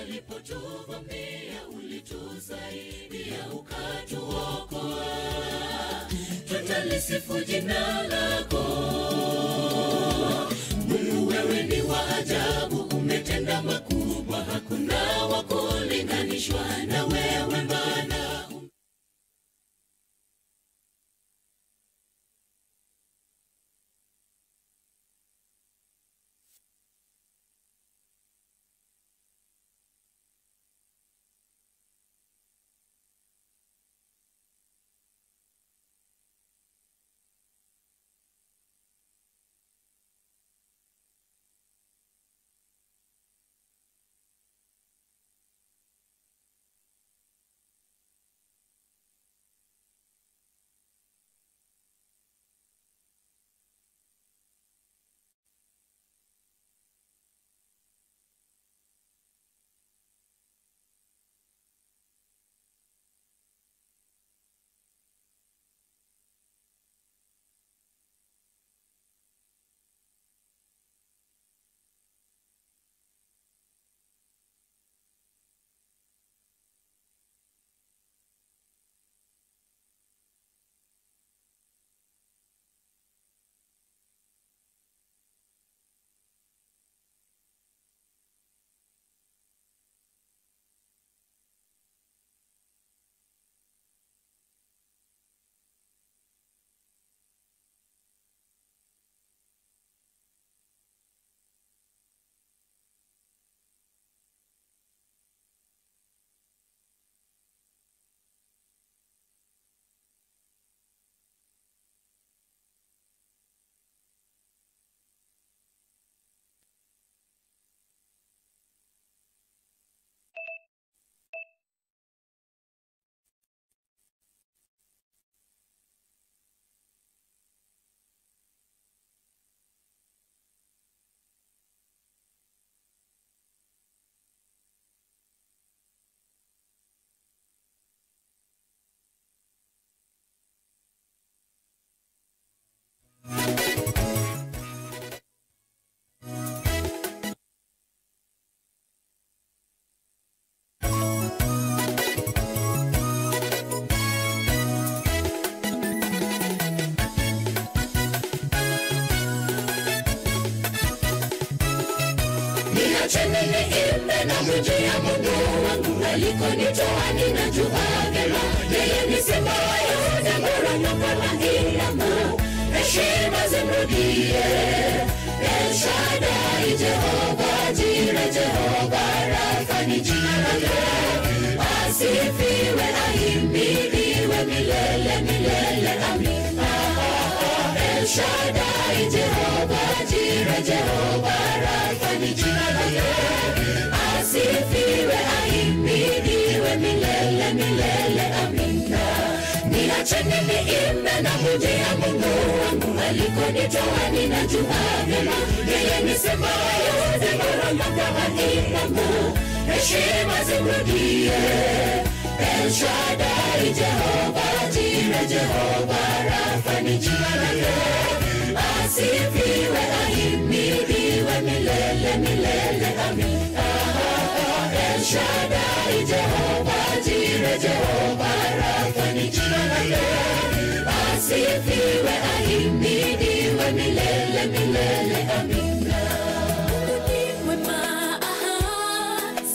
walipotuvamia ulitusaidia ukatuokoa. Tutalisifu jina lako Mungu, wewe ni wa ajabu, umetenda makubwa, hakuna wa kulinganishwa na wewe Bwana. Niacheni niimbe na kujia Mungu wangu, alikonitoa ninajua vyema. Yeye ni simba wa Yuda, mporomoko wa Ilamu, heshima zimrudie. El Shaddai, Jehova Jireh, Jehova Rafa ni jina lake. Asifiwe, ahimidiwe milele milele, amina. El Shaddai, Jehova Jireh, Jehova Rafa ni jina lake. Asifiwe, ahimidiwe milele milele, amina. Niacheni niimbe na kujia Mungu wangu, alikonitoa ninajua vyema. Yeye ni simba wa Yuda, mporomoko wa Ilamu, heshima zimrudie. El Shaddai, Jehova Jireh, Jehova Rafa ni jina lake. Asifiwe, ahimidiwe milele milele, amina. El Shaddai, Jehova Jireh, Jehova Rafa ni jina lake. Asifiwe, ahimidiwe milele milele, amina. Ni mwema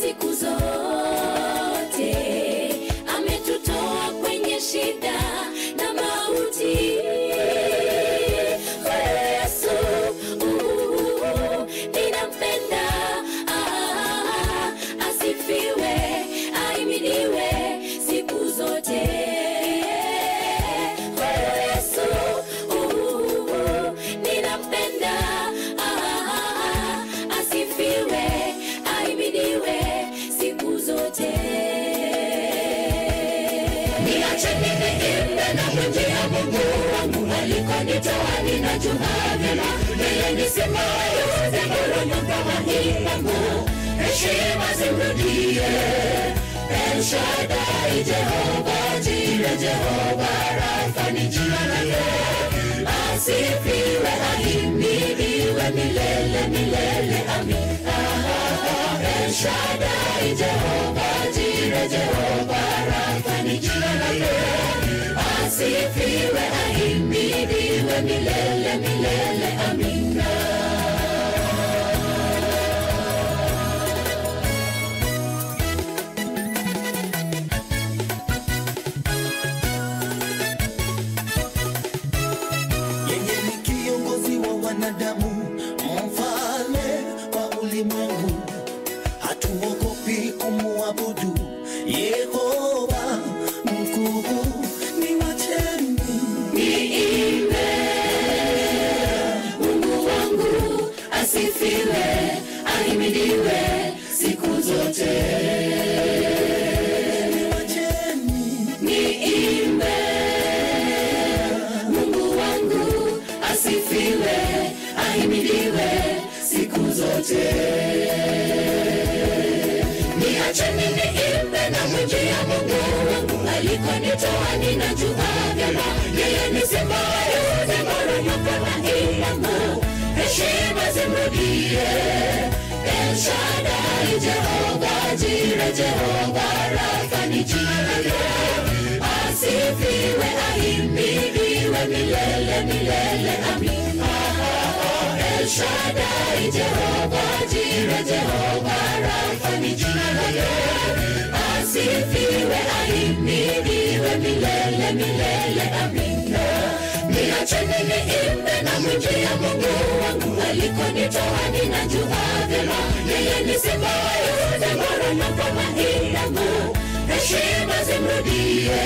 siku zote, ametutoa kwenye shida na mauti. Yesu, ninampenda, asifiwe, ahimidiwe siku zote. Yesu, ninampenda, asifiwe, ahimidiwe siku zote. Niacheni niimbe na kujia Mungu wangu, alikonitoa ninajua vyema. Yeye ni simba wa Yuda, mporomoko wa Ilamu, heshima zimrudie. El Shaddai, Jehova Jireh, Jehova Rafa ni jina lake. Asifiwe, ahimidiwe milele milele, amina. El El Shaddai, Jehova Jireh, Jehova Rafa ni jina lake. Asifiwe, ahimidiwe milele milele, amina. Wanadamu, mfalme wa ulimwengu, hatuogopi kumuabudu Yehova mkuu. Ni wacheni niimbe, Mungu wangu asifiwe, ahimidiwe siku zote. Ni wacheni niimbe, Mungu wangu asifiwe, ahimidiwe siku zote. Niacheni niimbe na mwijia Mungu wangu alikonitoa, ninajua vyema yeye ni simba wa Yuda, mporomoko na ilamu, heshima zimrudie. El Shaddai, Jehova Jireh, Jehova Rafa ni jina lake. Asifiwe, ahimidiwe milele milele, amina. El Shaddai, Jehova Jireh, Jehova Rafa ni jina lake. Asifiwe, ahimidiwe milele milele, amina. Niacheni niimbe na mwijia Mungu wangu alikonitoa, ninajua vyema yeye ni simba wa Yuda, mporomoko na ilamu, heshima zimrudie.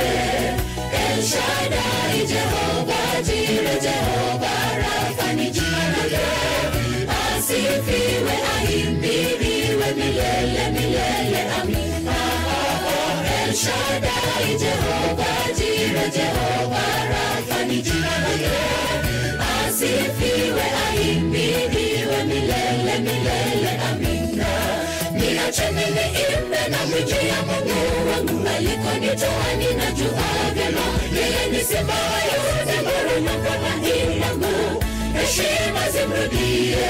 El Shaddai, Jehova Jireh, Jehova Rafa ni jina lake. Asifiwe, ahimidiwe milele milele, amina. El Shaddai, Jehova Jireh, Jehova Rafa ni jina lake. Asifiwe, ahimidiwe milele milele, amina. Niacheni niimbe na mwijia Mungu wangu alikonitoa, ninajua vyema yeye ni simba wa Yuda, mporomoko na ilamu, heshima zimrudie.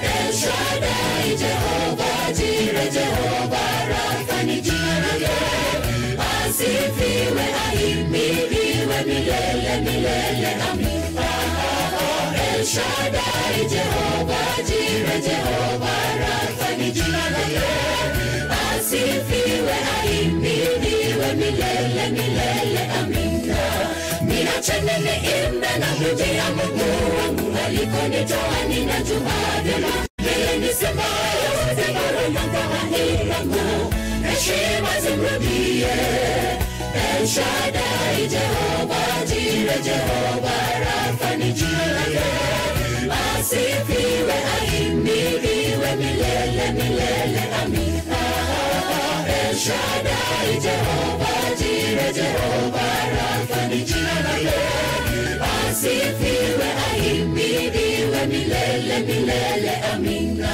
El Shaddai, Jehova Jireh, Jehova Rafa ni jina lake. Asifiwe, ahimidiwe milele milele, amina. El Shaddai, Jehova Jireh, Jehova Rafa ni jina lake. Asifiwe, ahimidiwe milele milele, amina. Niacheni niimbe na mwijia Mungu wangu alikonitoa, ninajua vyema yeye ni simba wa Yuda, mporomoko na ilamu, heshima zimrudie. El Shaddai, Jehova Jireh, Jehova Rafa ni jina lake. Asifiwe, ahimidiwe milele milele, amina. El Shaddai, Jehova Jireh, Jehova Rafa ni jina lake. Asifiwe, ahimidiwe milele milele, amina.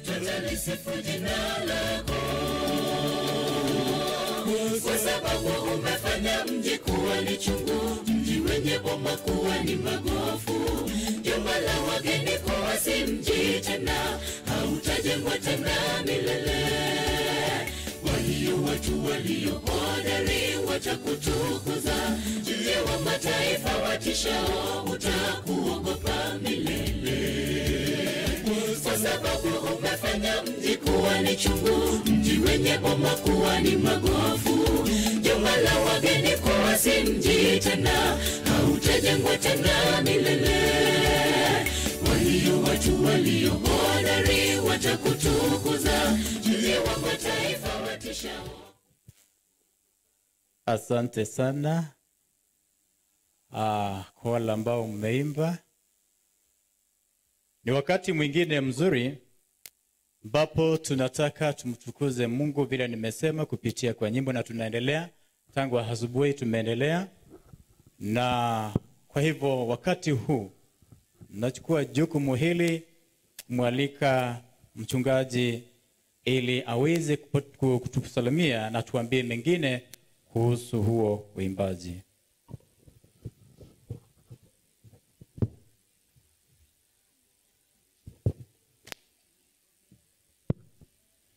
Tutalisifu jina lako, kwa sababu umefanya mji kuwa ni chungu, mji wenye boma kuwa ni magofu, jumba la wageni kuwa si mji tena, hautajengwa tena milele. Kwa hiyo watu walio hodari watakutukuza, mji wa mataifa watishao utakuogopa milele. Kwa sababu umefanya mji kuwa ni chungu, mji wenye boma kuwa ni magofu, jumba la wageni kuwa si mji tena, utajengwa tena milele. Kwa hiyo watu walio hodari watakutukuza, mji wa mataifa watishao. Asante sana kwa wale ambao mmeimba. Ni wakati mwingine mzuri ambapo tunataka tumtukuze Mungu vile nimesema kupitia kwa nyimbo, na tunaendelea tangu asubuhi tumeendelea. Na kwa hivyo wakati huu nachukua jukumu hili kumwalika mchungaji ili aweze kutusalimia na tuambie mengine kuhusu huo uimbaji.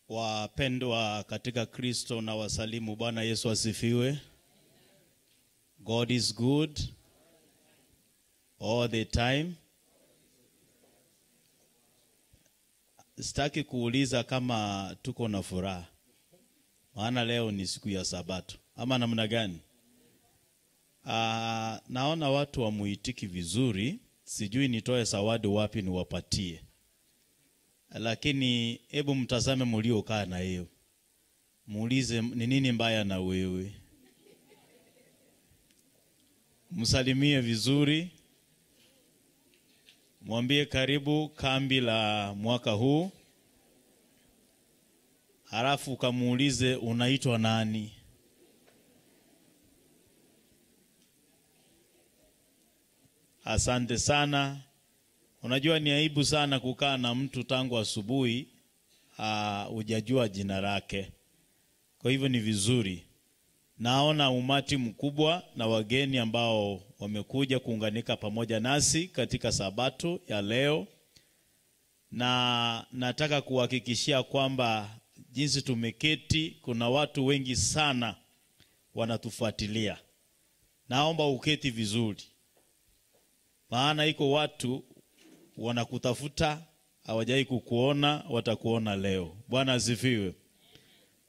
Wapendwa katika Kristo na wasalimu. Bwana Yesu asifiwe. God is good all the time. Sitaki kuuliza kama tuko na furaha, maana leo ni siku ya Sabato, ama namna gani? Naona watu wamuitiki vizuri, sijui nitoe zawadi wapi niwapatie. Lakini hebu mtazame mliokaa na yeye, muulize ni nini mbaya na wewe, msalimie vizuri, mwambie karibu kambi la mwaka huu, halafu kamuulize unaitwa nani. Asante sana. Unajua ni aibu sana kukaa na mtu tangu asubuhi hujajua jina lake. Kwa hivyo ni vizuri. Naona umati mkubwa na wageni ambao wamekuja kuunganika pamoja nasi katika Sabato ya leo. Na nataka kuhakikishia kwamba jinsi tumeketi kuna watu wengi sana wanatufuatilia. Naomba uketi vizuri, maana iko watu wanakutafuta, hawajai kukuona, watakuona leo. Bwana asifiwe.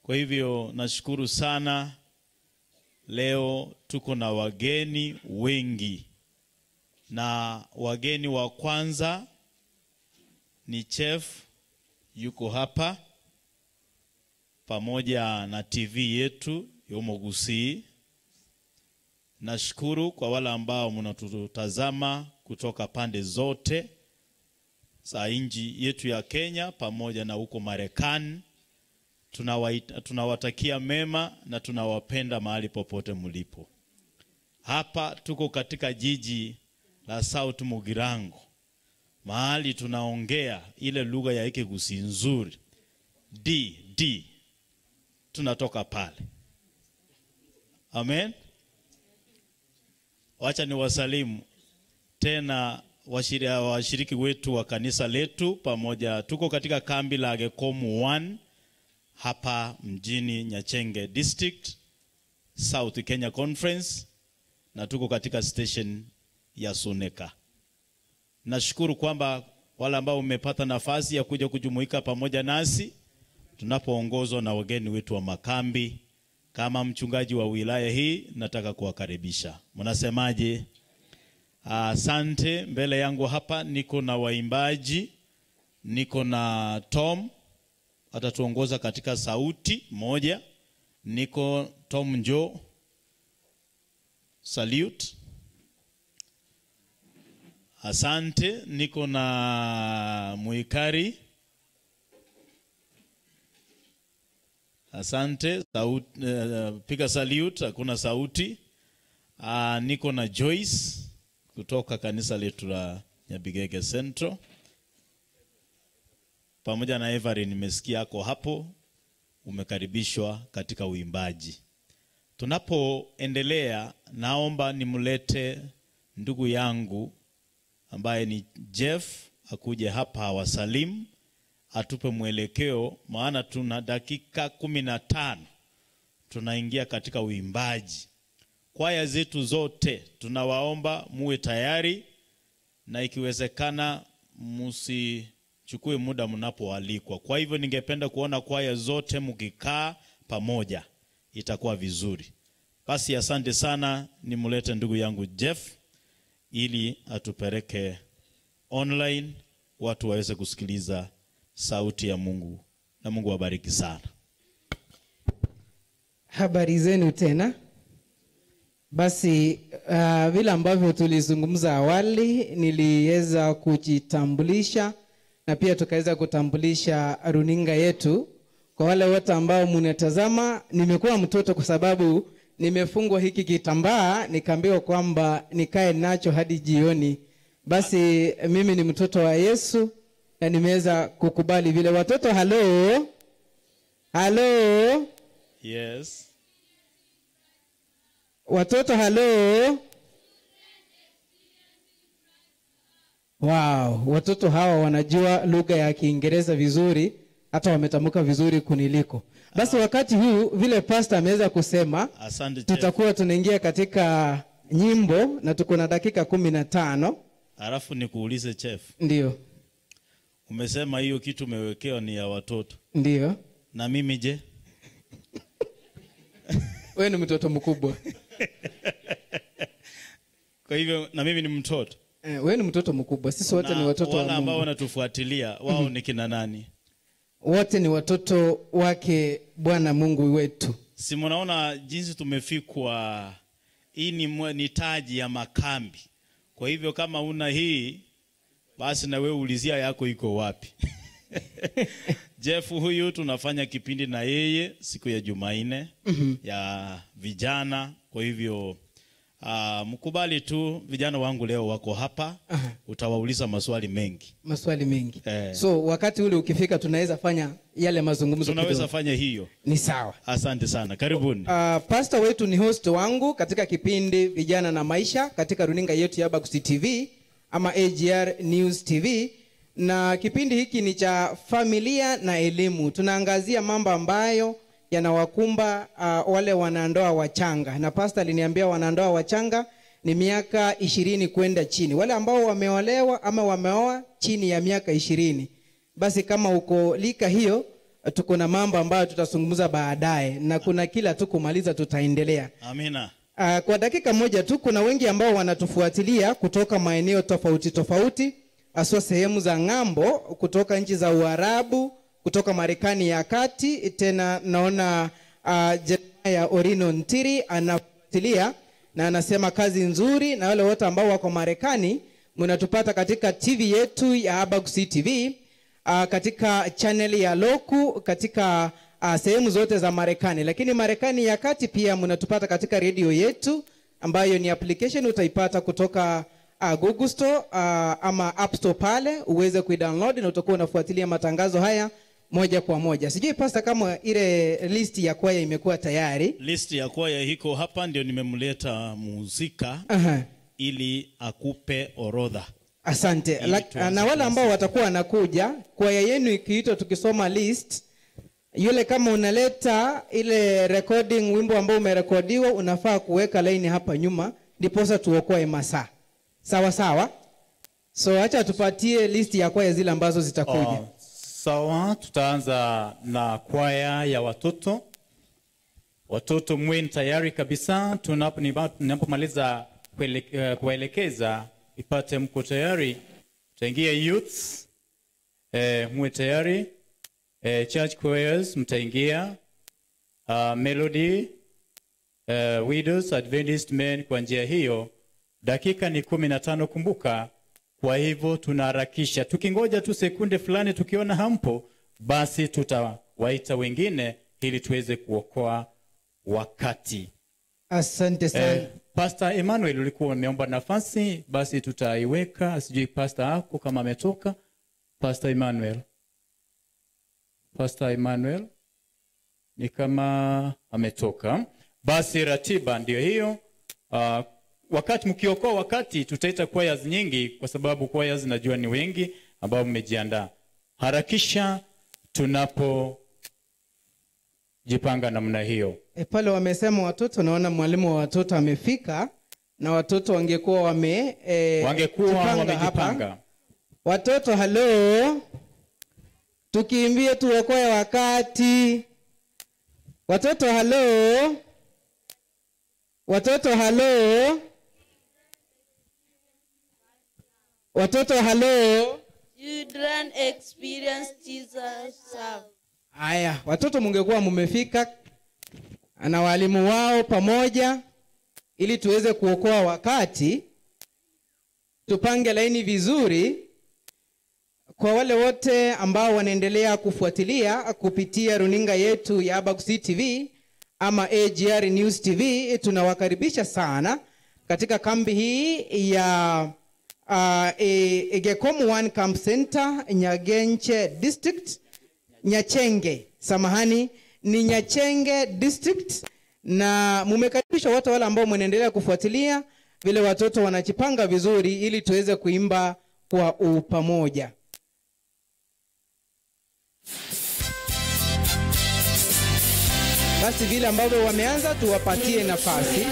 Kwa hivyo nashukuru sana. Leo tuko na wageni wengi, na wageni wa kwanza ni chef, yuko hapa pamoja na TV yetu Yomo Gusii. Nashukuru kwa wale ambao mnatutazama kutoka pande zote za nchi yetu ya Kenya pamoja na huko Marekani. Tunawatakia mema na tunawapenda mahali popote mlipo. Hapa tuko katika jiji la South Mugirango, mahali tunaongea ile lugha ya Gusii nzuri. D tunatoka pale. Amen. Wacha ni wasalimu tena washiriki wetu wa kanisa letu pamoja. Tuko katika kambi la Gekomu 1 hapa mjini Nyachenge District, South Kenya Conference, na tuko katika station ya Suneka. Nashukuru kwamba wale ambao umepata nafasi ya kuja kujumuika pamoja nasi tunapoongozwa na wageni wetu wa makambi. Kama mchungaji wa wilaya hii nataka kuwakaribisha. Mnasemaje? Asante. Mbele yangu hapa niko na waimbaji. Niko na Tom, atatuongoza katika sauti moja. Niko Tom Njo, salute. Asante. Niko na Muikari. Asante. Piga salute, hakuna sauti. Niko na Joyce kutoka kanisa letu la Nyabigege Central. Pamoja na Everin, nimesikia yako hapo, umekaribishwa katika uimbaji. Tunapoendelea, naomba nimlete ndugu yangu ambaye ni Jeff akuje hapa awasalimu, atupe mwelekeo, maana tuna dakika 15 tunaingia katika uimbaji. Kwaya zetu zote tunawaomba muwe tayari, na ikiwezekana msichukue muda mnapoalikwa. Kwa hivyo ningependa kuona kwaya zote mkikaa pamoja, itakuwa vizuri. Basi asante sana, nimlete ndugu yangu Jeff ili atupeleke online watu waweze kusikiliza sauti ya Mungu. Na Mungu awabariki sana. Habari zenu tena. Basi vile ambavyo tulizungumza awali, niliweza kujitambulisha na pia tukaweza kutambulisha runinga yetu. Kwa wale wote ambao mnatazama, nimekuwa mtoto kwa sababu nimefungwa hiki kitambaa, nikaambiwa kwamba nikae nacho hadi jioni. Basi mimi ni mtoto wa Yesu na nimeweza kukubali vile. Watoto, hello. Hello. Yes. Watoto, hello. Wow, watoto hawa wanajua lugha ya Kiingereza vizuri, hata wametamka vizuri kuniliko. Basi wakati huu vile pastor ameweza kusema, Asante, tutakuwa tunaingia katika nyimbo na tuko na dakika 15. Alafu nikuulize chef. Ndio. Umesema hiyo kitu umewekewa ni ya watoto. Ndio. Na mimi je? Wewe ni mtoto mkubwa. Kwa hivyo na mimi ni mtoto. Wewe ni mtoto mkubwa. Sisi wote ni watoto wa Mungu. Wale ambao wanatufuatilia, wao ni kina nani? Wote ni watoto wake Bwana Mungu wetu. Si mnaona jinsi tumefikwa, hii ni taji ya makambi. Kwa hivyo kama una hii, basi na wewe ulizia yako iko wapi? Jeff huyu tunafanya kipindi na yeye siku ya Jumanne ya vijana. Kwa hivyo mkubali tu, vijana wangu leo wako hapa. Utawauliza maswali mengi. Maswali mengi. So wakati ule ukifika tunaweza fanya yale mazungumzo. Tunaweza fanya hiyo. Ni sawa. Asante sana. Karibuni. Pastor wetu ni host wangu katika kipindi Vijana na Maisha katika runinga yetu ya Abagusi TV ama AGR News TV. Na kipindi hiki ni cha familia na elimu. Tunaangazia mambo ambayo yanawakumba wale wanandoa wachanga. Na pastor aliniambia wanandoa wachanga ni miaka 20 kwenda chini. Wale ambao wameolewa ama wameoa chini ya miaka 20. Basi kama uko lika hiyo, tuko na mambo ambayo tutazungumza baadaye, na kuna kila tu kumaliza tutaendelea. Amina. Kwa dakika moja tu, kuna wengi ambao wanatufuatilia kutoka maeneo tofauti tofauti, hasa sehemu za ng'ambo, kutoka nchi za Uarabu, kutoka Marekani ya Kati. Tena naona Jeremiah Orino Ntiri anafuatilia na anasema kazi nzuri. Na wale wote ambao wako Marekani, mnatupata katika TV yetu ya Abagusi TV, katika channel ya Loku, katika sehemu zote za Marekani. Lakini Marekani ya Kati pia mnatupata katika radio yetu ambayo ni application utaipata kutoka Google Store ama App Store pale, uweze kuidownload na utakuwa unafuatilia matangazo haya moja kwa moja. Sijui pastor kama ile list ya kwaya imekuwa tayari. List ya kwaya hiko hapa, ndio nimemleta muzika ili akupe orodha. Asante. Na wale ambao watakuwa wanakuja, kwaya yenu ikiitwa tukisoma list, yule kama unaleta ile recording wimbo ambao umerekodiwa, unafaa kuweka line hapa nyuma ndiposa tuokoe masaa. Sawa sawa? So acha tupatie list ya kwaya zile ambazo zitakuja. Sawa, tutaanza na kwaya ya watoto. Watoto mwe tayari kabisa. Tunapomaliza kuelekeza ipate mko tayari. Tutaingia youths, mwe tayari. Church choirs mtaingia. Melody, widows, Adventist men. Kwa njia hiyo dakika ni 15, kumbuka. Kwa hivyo tunaharakisha. Tukingoja tu sekunde fulani, tukiona hampo, basi tutawaita wengine ili tuweze kuokoa wakati. Asante sana. Pastor Emmanuel ulikuwa umeomba nafasi, basi tutaiweka. Sijui pastor hako kama ametoka. Pastor Emmanuel ni kama ametoka. Basi ratiba ndio hiyo. Wakati mkiokoa wakati, tutaita choirs nyingi kwa sababu choirs najua ni wengi ambao mmejiandaa. Harakisha tunapojipanga namna hiyo. Pale wamesema watoto, naona mwalimu wa watoto amefika, na watoto wangekuwa wamejipanga. Watoto, hello. Tukiimbie tuokoe wakati. Watoto, hello. Watoto, hello. Watoto hello. Children experience Jesus serve. Haya, watoto mungekuwa mumefika na walimu wao pamoja ili tuweze kuokoa wakati. Tupange laini vizuri. Kwa wale wote ambao wanaendelea kufuatilia kupitia runinga yetu ya Abagusi TV ama AGR News TV, tunawakaribisha sana katika kambi hii ya Gekom 1 Camp Center, Nyagenche District, Nyachenge. Samahani, ni Nyachenge District, na mumekaribisha wote wale ambao mnaendelea kufuatilia vile watoto wanajipanga vizuri ili tuweze kuimba kwa upamoja. Basi vile ambavyo wameanza tuwapatie nafasi.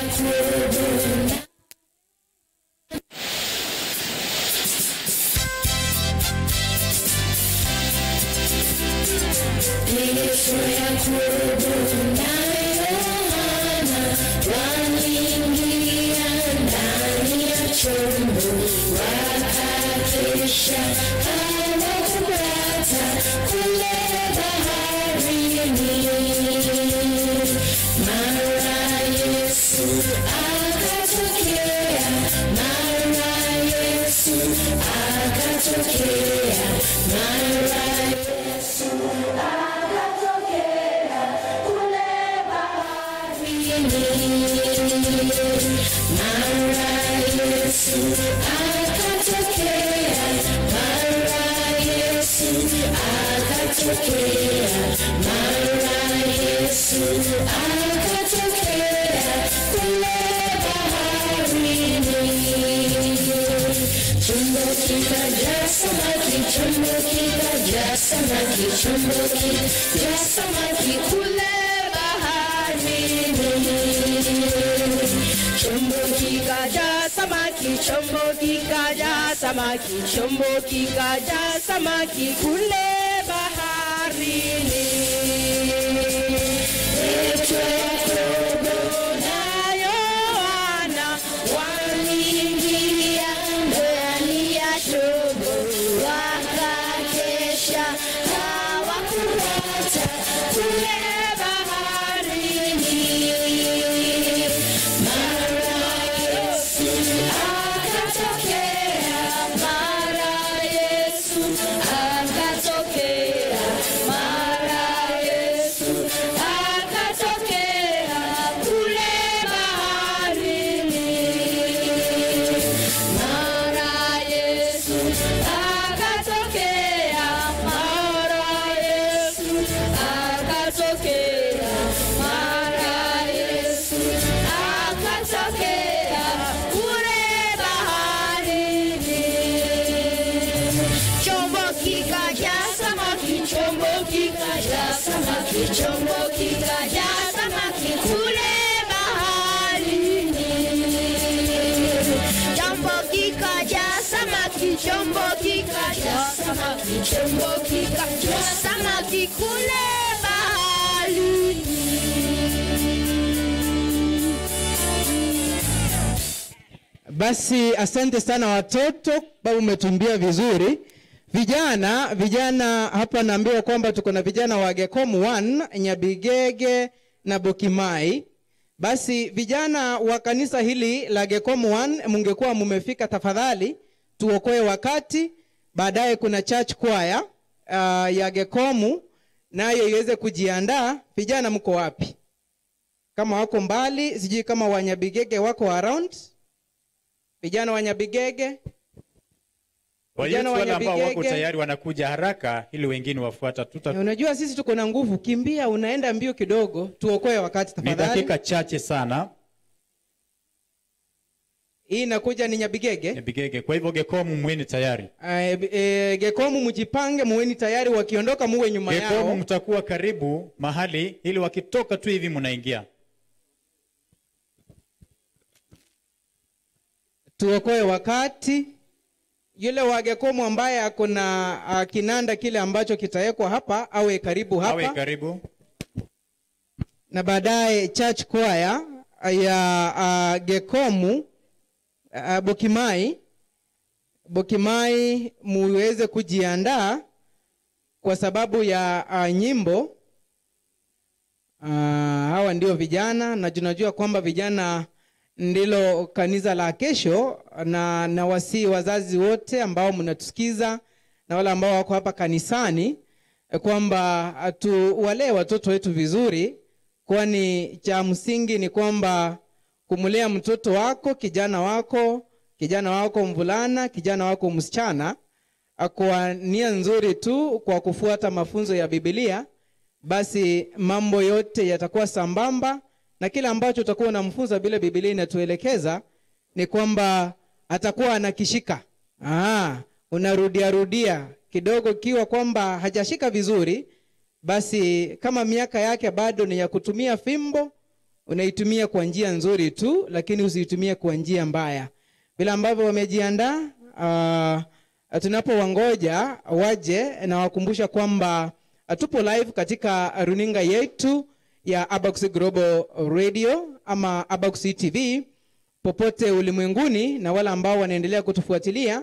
Chombo kikaja samaki kule baharini. Petro, Yakobo na Yohana waliingia ndani ya chombo, wakakesha hawakupata kule baharini. Mara Yesu akatokea, mara Yesu akatokea, mara Yesu akatokea kule baharini. Mara Yesu akatokea, mara Yesu akatokea, mara Yesu akatokea kule baharini. Chombo kikaja samaki, chombo kikaja samaki, chombo kikaja samaki kule baharini. Chombo kikaja samaki, chombo kikaja samaki, chombo kikaja samaki kule baharini. Basi asante sana watoto, bado umetumbia vizuri. Vijana hapa naambiwa kwamba tuko na vijana wa Gekom 1, Nyabigege na Bokimai. Basi vijana wa kanisa hili la Gekom 1, mungekuwa mumefika tafadhali, tuokoe wakati. Baadaye kuna church choir ya Gekomu nayo iweze kujiandaa. Vijana mko wapi? Kama wako mbali, sijui kama Wanyabigege wako around. Vijana Wanyabigege, Vijana wale ambao wako tayari wanakuja haraka ili wengine wafuata. Unajua sisi tuko na nguvu, kimbia unaenda mbio kidogo, tuokoe wakati tafadhali. Ni dakika chache sana. Hii inakuja ni Nyabigege. Nyabigege. Kwa hivyo Gekomu muweni tayari. Gekomu mjipange, muweni tayari, wakiondoka muwe nyuma yao. Gekomu mtakuwa karibu mahali ili wakitoka tu hivi mnaingia. Tuokoe wakati. Yule wa Gekomu ambaye ako na kinanda kile ambacho kitawekwa hapa awe karibu hapa. Awe karibu. Na baadaye church choir ya Gekomu Bokimai. Bokimai muweze kujiandaa kwa sababu ya nyimbo. Hawa ndio vijana, na tunajua kwamba vijana ndilo kanisa la kesho, na wasi wazazi wote ambao mnatusikiza na wale ambao wako hapa kanisani kwamba tuwalee watoto wetu vizuri, kwani cha msingi ni kwamba kumlea mtoto wako, kijana wako mvulana, kijana wako msichana kwa nia nzuri tu, kwa kufuata mafunzo ya Biblia, basi mambo yote yatakuwa sambamba, na kila ambacho utakuwa unamfunza bila Biblia inatuelekeza ni kwamba atakuwa anakishika. Unarudia kidogo, kiwa kwamba hajashika vizuri, basi kama miaka yake bado ni ya kutumia fimbo, unaitumia kwa njia nzuri tu, lakini usiitumie kwa njia mbaya. Bila ambavyo wamejiandaa, tunapowangoja waje, na wakumbusha kwamba tupo live katika runinga yetu ya Abagusi Global Radio ama Abagusi TV popote ulimwenguni, na wale ambao wanaendelea kutufuatilia,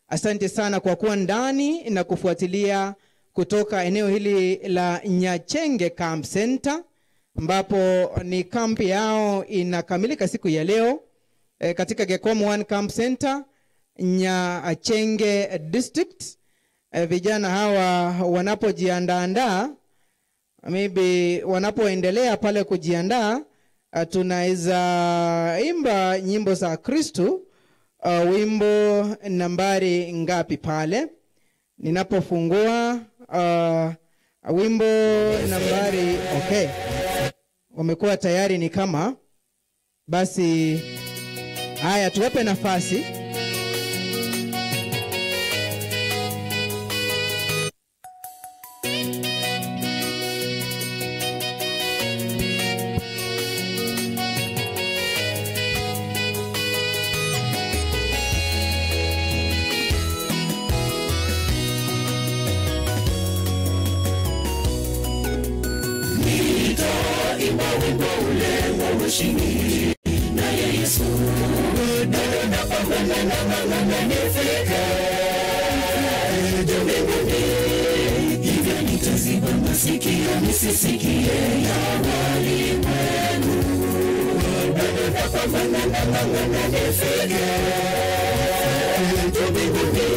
asante sana kwa kuwa ndani na kufuatilia kutoka eneo hili la Nyachenge Camp Center, ambapo ni kampi yao inakamilika siku ya leo katika Gekom 1 Camp Center, Nyachenge District. Vijana hawa wanapojiandaa, maybe wanapoendelea pale kujiandaa, tunaweza imba nyimbo za Kristo. Wimbo nambari ngapi pale? Ninapofungua wimbo nambari, okay. Wamekuwa tayari ni kama, basi haya tuwape nafasi. Wimbo ule wa ushindi na Yesu, na pambana na ng'ang'ana nifike mbinguni. Hivyo nitaziba masikio nisisikie ya walimwengu, na pambana na ng'ang'ana nifike mbinguni.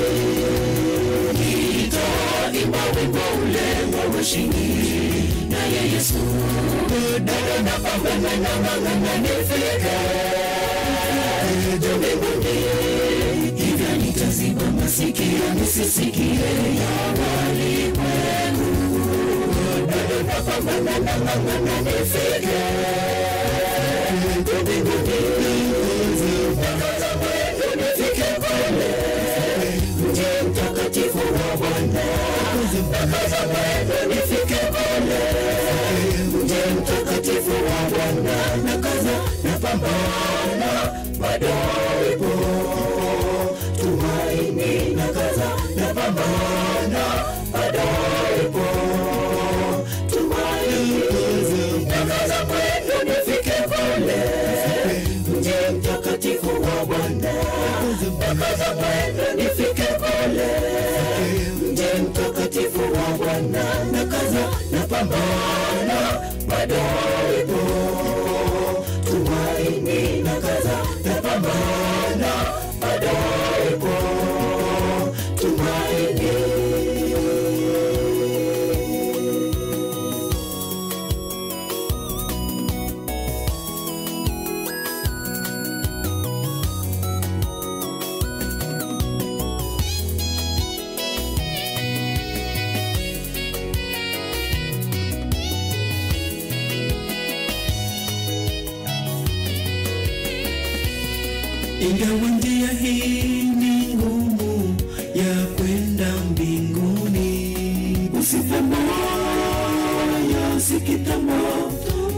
Nitaimba wimbo ule wa ushindi na Yesu, na pambana na ng'ang'ana nifike mbinguni. Hivyo nitaziba masikio nisisikie ya walimwengu, na pambana na ng'ang'ana nifike mbinguni. Nakaza mwendo nifike kule mji mtakatifu wa Bwana, nakaza mwendo nifike kule mji mtakatifu wa Bwana. Nakaza napambana, bado ipo tumaini. Nakaza napambana, bado ipo tumaini. Nakaza mwendo nifike kule mji mtakatifu wa Bwana, nakaza mwendo nifike kule mji mtakatifu wa Bwana. Nakaza napambana, bado ipo tumaini. Nakaza napambana, bado ipo tumaini. Ingawa njia hii ni ngumu ya kwenda mbinguni, usife moyo, sikita moyo,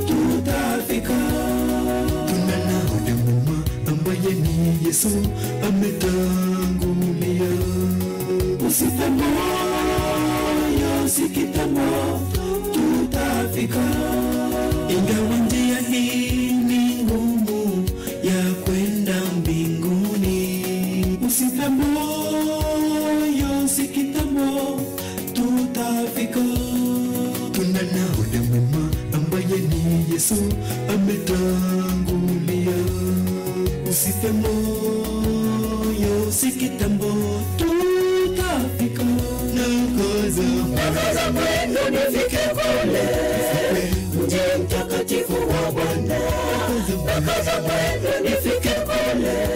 tutafika. Tunana huduma ambaye ni Yesu ametangulia. Usife moyo, sikita moyo, tutafika. Ingawa njia hii ni ngumu ya kwenda mbinguni, usife moyo, nakaza mwendo nifike kule.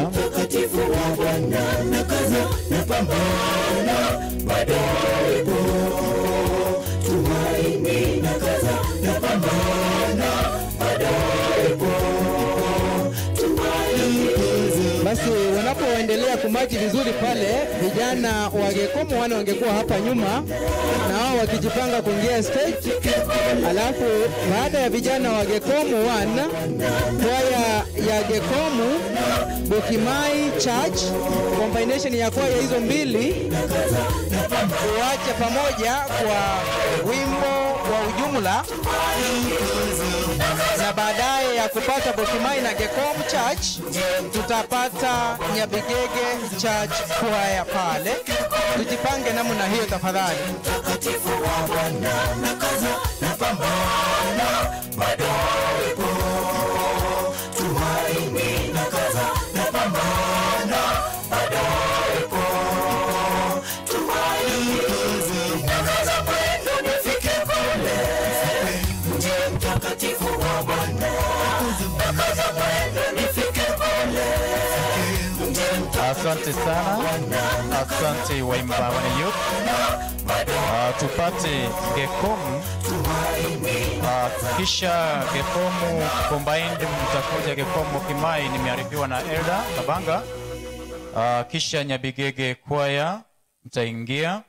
Mtakatifu wa Bwana nakaza napambana bado ipo tumaini, nakaza napambana bado ipo tumaini. Basi wanapoendelea kumaji vizuri pale, vijana wa Gekomu wana wangekuwa hapa nyuma na wao wakijipanga kuingia stage. Alafu baada ya vijana wa Gekomu wana, kwaya ya Gekomu Bukimai Church, combination ya kwaya hizo mbili kuacha pamoja kwa wimbo wa ujumla, na baadaye ya kupata Bukimai na Gekomu Church tutapata Nyabigege Church kwaya pale. Tujipange namna hiyo tafadhali. Mtakatifu wa Bwana nakaza napambana bado ipo tumaini, nakaza napambana bado ipo tumaini. Nakaza mwendo nifike kule, mji mtakatifu wa Bwana. Nakaza mwendo nifike kule. Asante sana, asante waimba wana youth. Tupate Gekomu, kisha Gekomu combined mtakuja Gekomu Kimai, nimearifiwa na Elda Kabanga. Kisha Nyabigege kwaya mtaingia.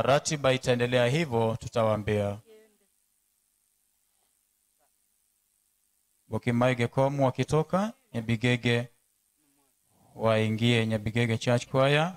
Ratiba itaendelea hivyo, tutawaambia. Bukimai Gekomu wakitoka, Nyabigege waingie Nyabigege Church kwaya.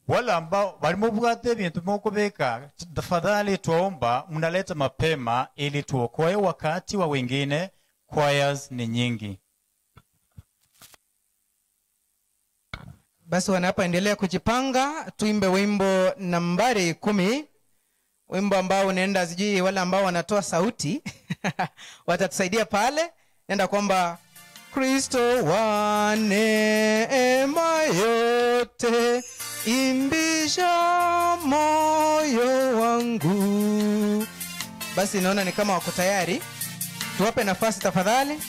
Wala ambao walimubwate bintu mukubeka, tafadhali tuomba mnaleta mapema ili tuokoe wakati wa wengine. Choirs ni nyingi. Basi wanapoendelea kujipanga, tuimbe wimbo nambari 10, wimbo ambao unaenda sijui wale ambao wanatoa sauti watatusaidia pale. Nenda kwamba Kristo wa neema yote imbisha moyo wangu. Basi naona ni kama wako tayari, tuwape nafasi tafadhali.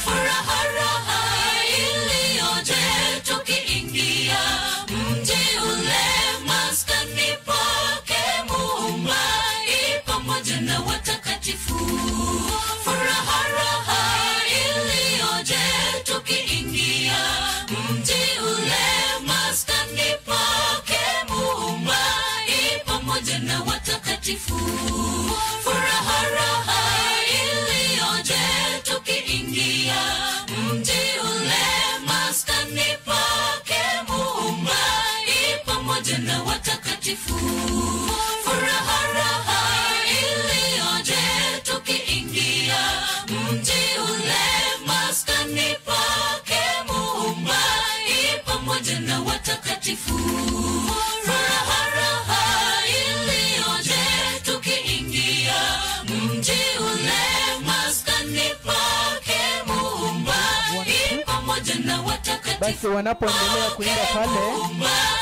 Furaha raha iliyoje watakatifu. Furaha raha iliyoje tukiingia mji ule maskani pake Muumba pamoja na watakatifu. Furaha raha iliyoje tukiingia mji ule maskani pake Muumba pamoja na watakatifu. Furaha raha iliyoje tukiingia mji ule maskani pake Muumba pamoja na watakatifu. Basi wanapoendelea kuimba pale,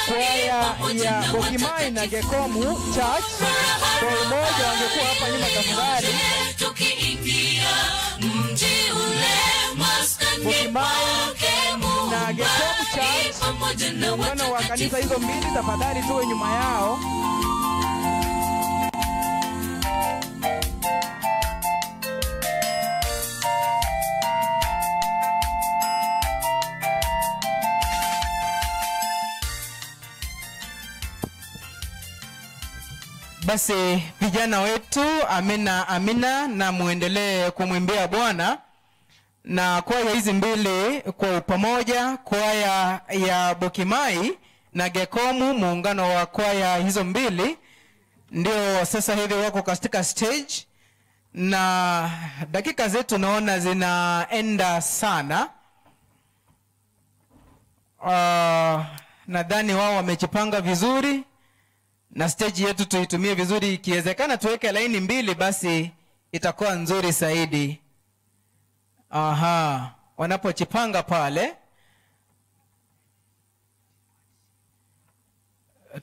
kwaya ya Bokimai na Gekomu Church kwa umoja wangekuwa hapa nyuma tafadhali. Bokimai na Gekomu Church, muungano wa kanisa hizo mbili, tafadhali tuwe nyuma yao. Basi vijana wetu, amina amina, na muendelee kumwimbia Bwana. Na kwaya hizi mbili kwa pamoja, kwaya ya Bokimai na Gekomu, muungano wa kwaya hizo mbili, ndio sasa hivi wako katika stage, na dakika zetu naona zinaenda sana. Nadhani wao wamejipanga vizuri, na stage yetu tuitumie vizuri. Ikiwezekana tuweke laini mbili, basi itakuwa nzuri zaidi. Wanapojipanga pale,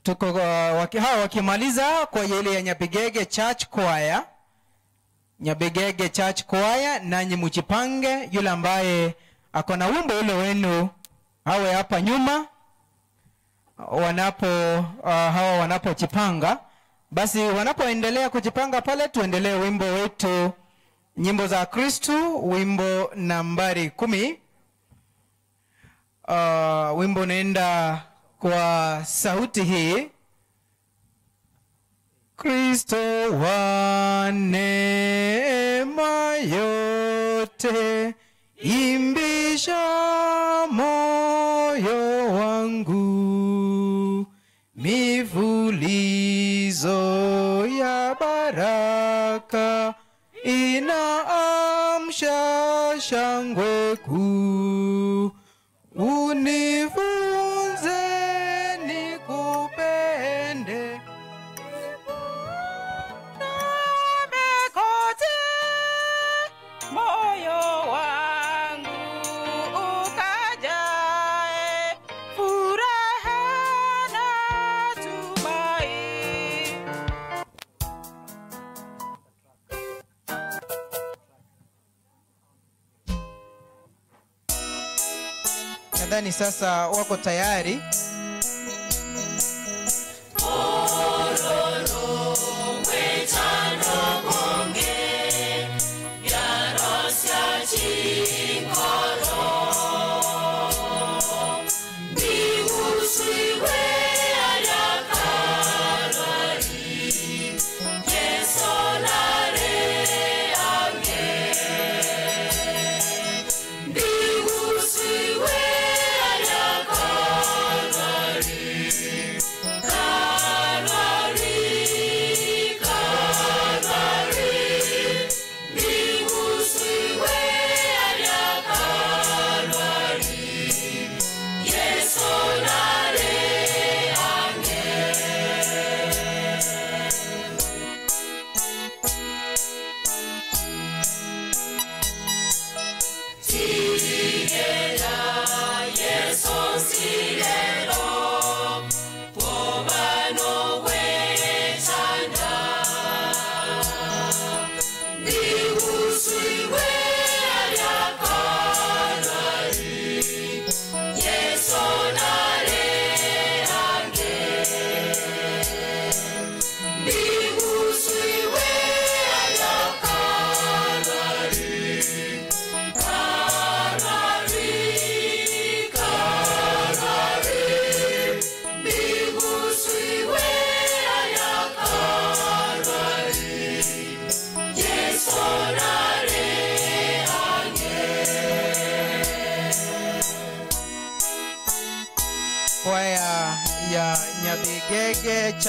tuko wakimaliza kwa ile ya Nyabigege Church Choir, Nyabigege Church Choir, nanyi mjipange. Yule ambaye ako na wimbo ule wenu awe hapa nyuma hawa wanapojipanga. Basi wanapoendelea kujipanga pale, tuendelee wimbo wetu, nyimbo za Kristo, wimbo nambari 10. Wimbo naenda kwa sauti hii: Kristo wa neema yote, imbisha moyo wangu, mivulizo ya baraka inaamsha shangwe kuu, unifunze nikupende namekote, moyo wangu ukajae furaha na tumaini. Nadhani sasa wako tayari. Be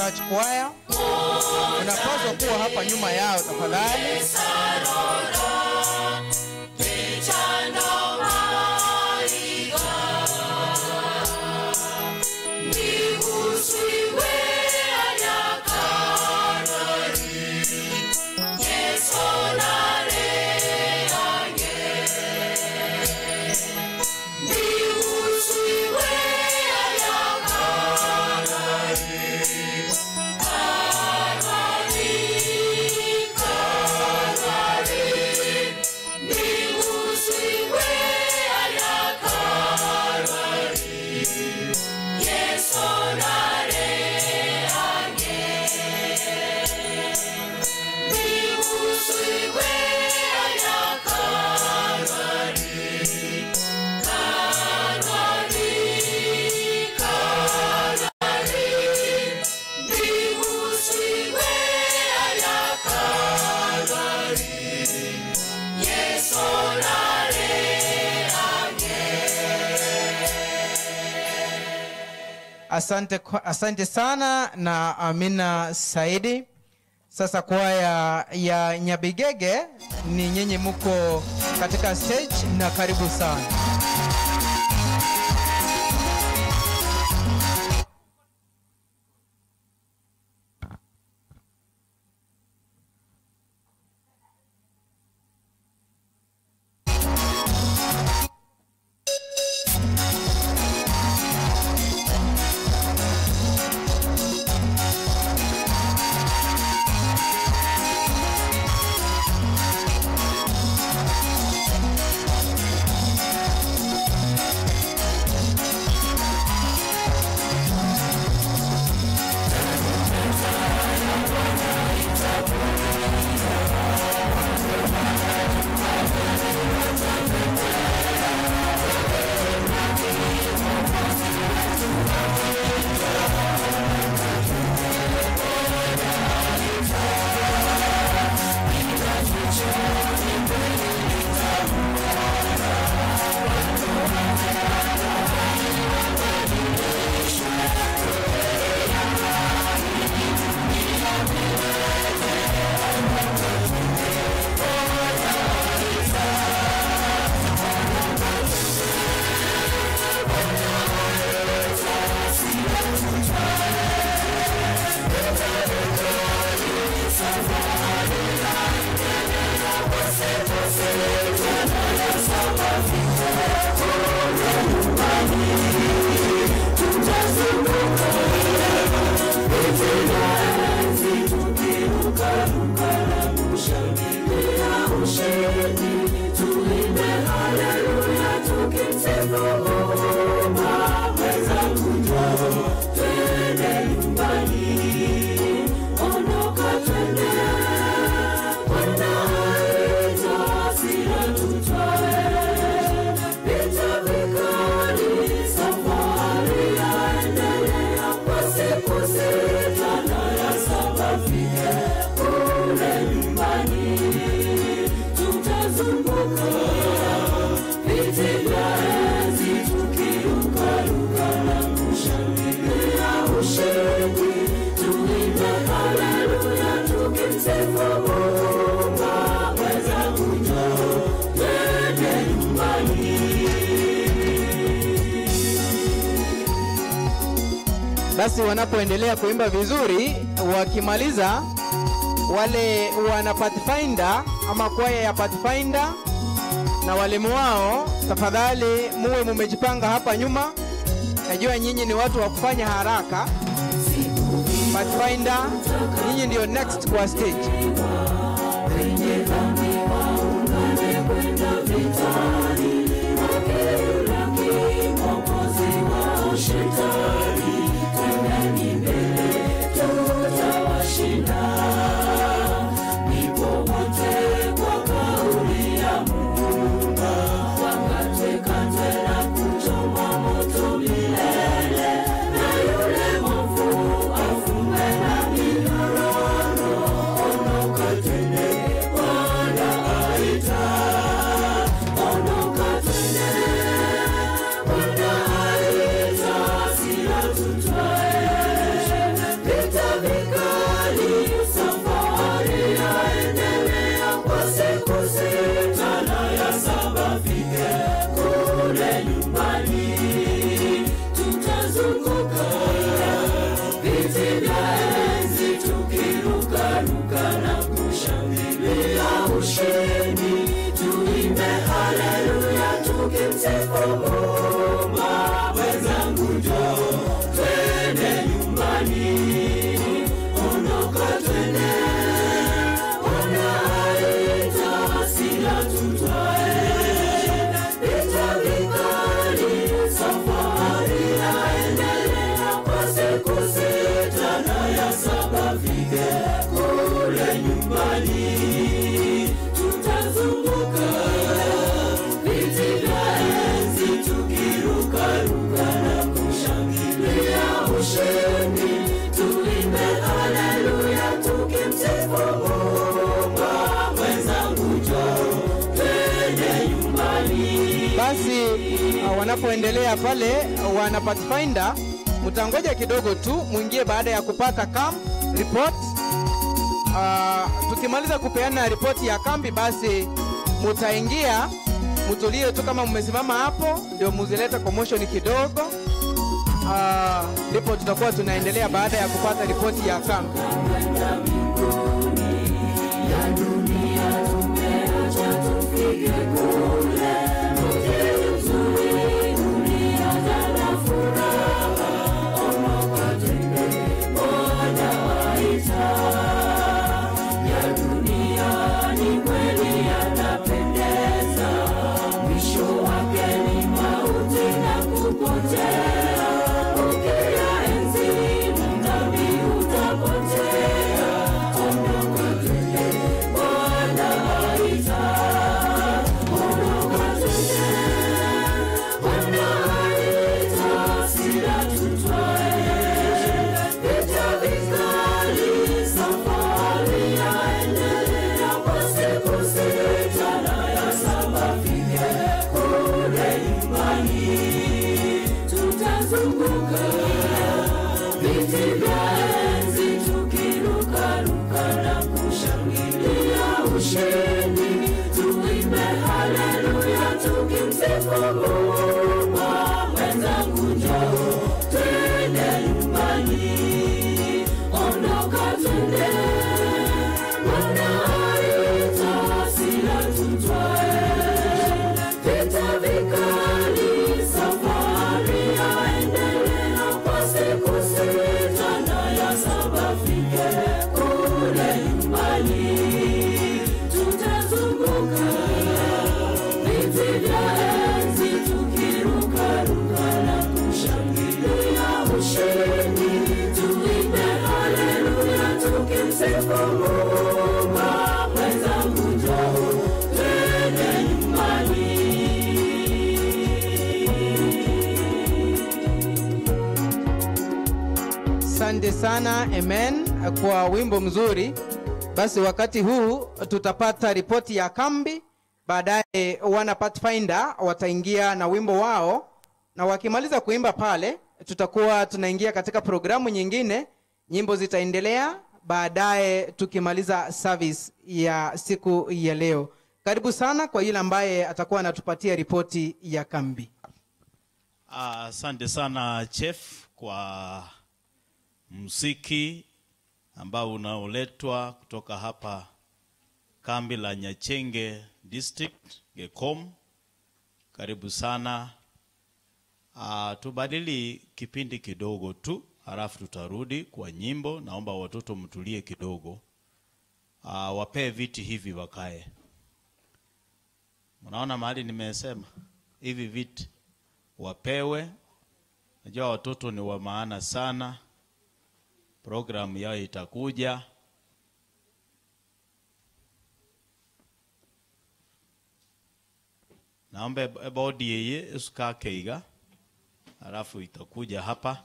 Church Choir. Unapaswa kuwa hapa nyuma yao tafadhali. Asante sana na Amina Saidi. Sasa kwaya ya Nyabigege ni nyinyi mko katika stage na karibu sana. Basi wanapoendelea kuimba vizuri, wakimaliza wale wana Pathfinder ama kwaya ya Pathfinder na walimu wao, tafadhali muwe mumejipanga hapa nyuma. Najua nyinyi ni watu wa kufanya haraka. Pathfinder, nyinyi ndio next kwa stage. Oh, tukimsifu Mungu. Wenzangu njoo twende nyumbani, ondoka twende, wanaita sila tutwae, vita vikali, safari yaendelea kwa siku 6 na ya 7 fike kule nyumbani. Tutazunguka viti vya enzi tukirukaruka na kushangilia ushindi, tuimbe haleluya tukimsifu Mungu. Wenzangu njoo twende nyumbani. Basi wanapoendelea pale wana Pathfinder, mtangoja kidogo tu mwingie baada ya kupata camp report. Tukimaliza kupeana ripoti ya kambi, basi mutaingia, mutulie tu kama mmesimama hapo, ndio muzileta commotion kidogo. Ndipo tutakuwa tunaendelea baada ya kupata ripoti ya kambi. Asante sana, amen, kwa wimbo mzuri. Basi wakati huu tutapata ripoti ya kambi, baadaye wana Pathfinder wataingia na wimbo wao, na wakimaliza kuimba pale tutakuwa tunaingia katika programu nyingine, nyimbo zitaendelea baadaye tukimaliza service ya siku ya leo. Karibu sana kwa yule ambaye atakuwa anatupatia ripoti ya kambi. Asante sana Chef kwa muziki ambao unaoletwa kutoka hapa kambi la Nyachenge District Gekom. Karibu sana. Tubadili kipindi kidogo tu, halafu tutarudi kwa nyimbo. Naomba watoto mtulie kidogo. Wapee viti hivi wakae. Unaona mahali nimesema hivi viti wapewe. Najua watoto ni wa maana sana. Program yao itakuja. Naomba body yeye usikakeiga. Halafu itakuja hapa.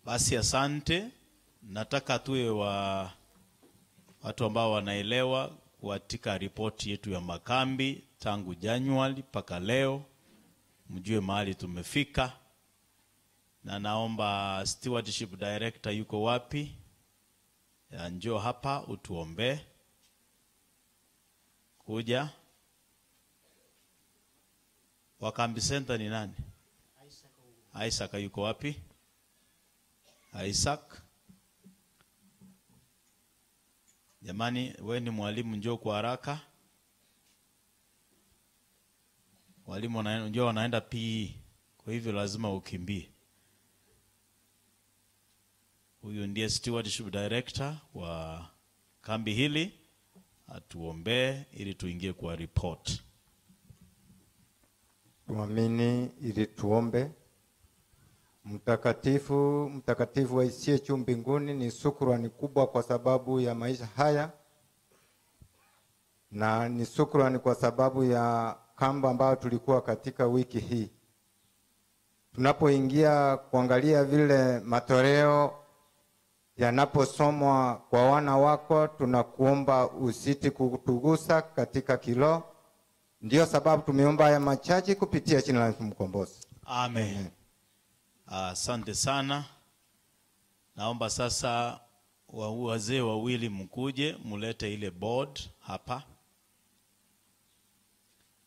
Basi asante. Nataka tuwe watu ambao wanaelewa katika ripoti yetu ya makambi tangu Januari mpaka leo. Mjue mahali tumefika. Na naomba stewardship director yuko wapi? Njoo hapa utuombe. Kuja. Wakambi center ni nani? Isaac yuko wapi? Isaac. Jamani, wewe ni mwalimu, njoo kwa haraka. Walimu njoo wanaenda PE. Kwa hivyo lazima ukimbie. Huyu ndiye Stewardship Director wa kambi hili. Atuombee ili tuingie kwa report. Tuamini ili tuombe. Mtakatifu, mtakatifu waishie juu mbinguni, ni shukrani kubwa kwa sababu ya maisha haya. Na ni shukrani kwa sababu ya kamba ambayo tulikuwa katika wiki hii. Tunapoingia kuangalia vile matoleo yanaposomwa kwa wana wako, tunakuomba usiti kutugusa katika kilo. Ndio sababu tumeomba haya machache kupitia jina la Yesu Mkombozi. Amen. Asante sana. Naomba sasa wazee wawili mkuje mulete ile board hapa.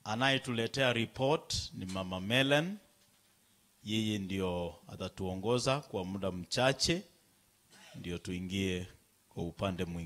Anayetuletea report ni Mama Melen. Yeye ndio atatuongoza kwa muda mchache ndio tuingie kwa upande mwingine.